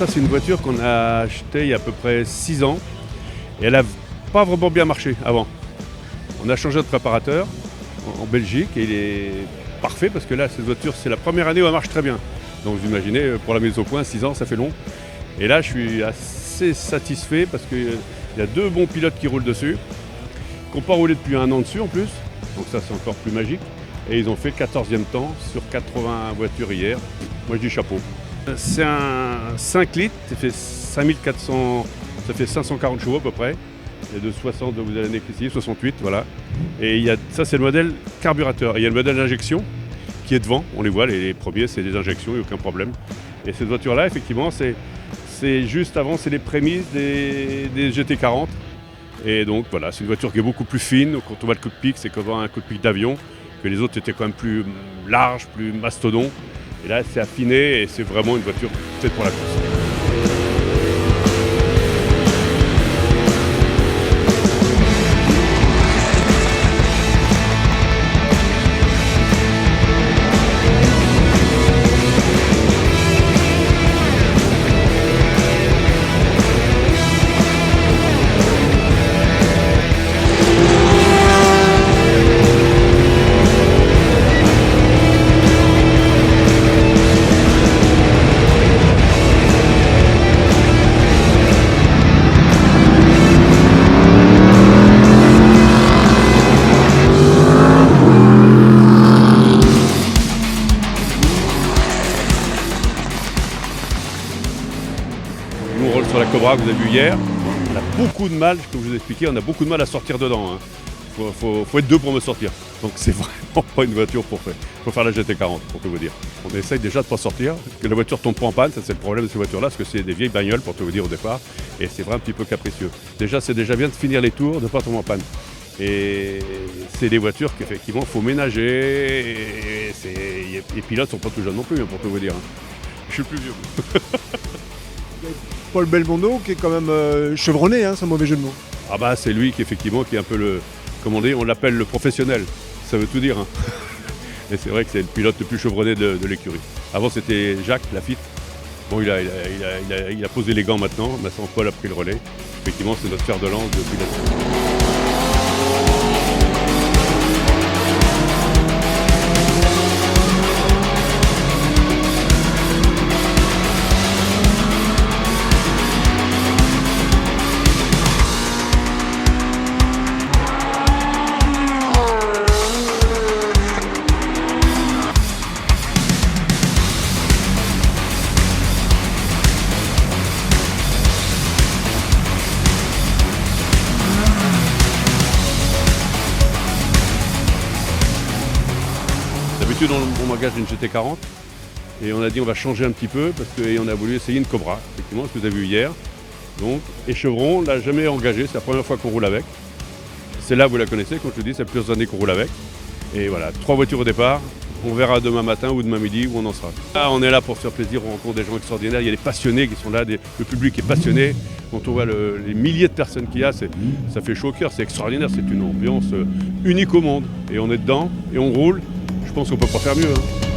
ça c'est une voiture qu'on a achetée il y a à peu près 6 ans et elle n'a pas vraiment bien marché avant. On a changé de préparateur en Belgique et il est parfait parce que là cette voiture c'est la première année où elle marche très bien. Donc vous imaginez pour la mise au point 6 ans ça fait long. Et là je suis assez satisfait parce qu'il y a 2 bons pilotes qui roulent dessus, qui n'ont pas roulé depuis 1 an dessus en plus, donc ça c'est encore plus magique. Et ils ont fait 14e temps sur 80 voitures hier. Moi je dis chapeau. C'est un 5 litres, ça fait 5400, ça fait 540 chevaux à peu près. Et de 60, vous allez l'année ici, 68, voilà. Et ça c'est le modèle carburateur. Et il y a le modèle d'injection qui est devant, on les voit, les premiers c'est des injections, il n'y a aucun problème. Et cette voiture-là, effectivement, c'est juste avant, c'est les prémices des GT40. Et donc voilà, c'est une voiture qui est beaucoup plus fine. Quand on voit le cockpit, c'est comme un cockpit d'avion, que les autres étaient quand même plus larges, plus mastodons. Et là, c'est affiné et c'est vraiment une voiture faite pour la course. Nous on roule sur la Cobra que vous avez vu hier. On a beaucoup de mal, comme je vous ai expliqué, on a beaucoup de mal à sortir dedans. Faut être 2 pour me sortir. Donc c'est vraiment pas une voiture pour faire. Faut faire la GT40 pour tout vous dire. On essaye déjà de pas sortir, que la voiture tombe pas en panne, ça c'est le problème de ces voitures-là, parce que c'est des vieilles bagnoles pour tout vous dire au départ, et c'est vraiment un petit peu capricieux. Déjà c'est déjà bien de finir les tours, de pas tomber en panne. Et c'est des voitures qu'effectivement il faut ménager, et les pilotes sont pas tout jeunes non plus, pour tout vous dire. Je suis le plus vieux. Paul Belmondo qui est quand même chevronné, hein, c'est un mauvais jeu de mots. Ah bah c'est lui qui effectivement qui est un peu le, comme on dit, on l'appelle le professionnel, ça veut tout dire. Hein. Et c'est vrai que c'est le pilote le plus chevronné de l'écurie. Avant c'était Jacques Lafitte, bon il a posé les gants maintenant Paul a pris le relais. Effectivement c'est notre fer de lance depuis la... D'habitude on m'engage une GT40 et on a dit on va changer un petit peu parce qu'on a voulu essayer une Cobra, effectivement, ce que vous avez vu hier. Donc, et Chevron, on ne l'a jamais engagé, c'est la première fois qu'on roule avec. C'est là, vous la connaissez, comme je vous dis, ça fait plusieurs années qu'on roule avec. Et voilà, 3 voitures au départ, on verra demain matin ou demain midi où on en sera. Là, on est là pour se faire plaisir, on rencontre des gens extraordinaires, il y a des passionnés qui sont là, le public est passionné. Quand on voit les milliers de personnes qu'il y a, ça fait chaud au cœur, c'est extraordinaire, c'est une ambiance unique au monde. Et on est dedans, et on roule. Je pense qu'on ne peut pas faire mieux. Hein.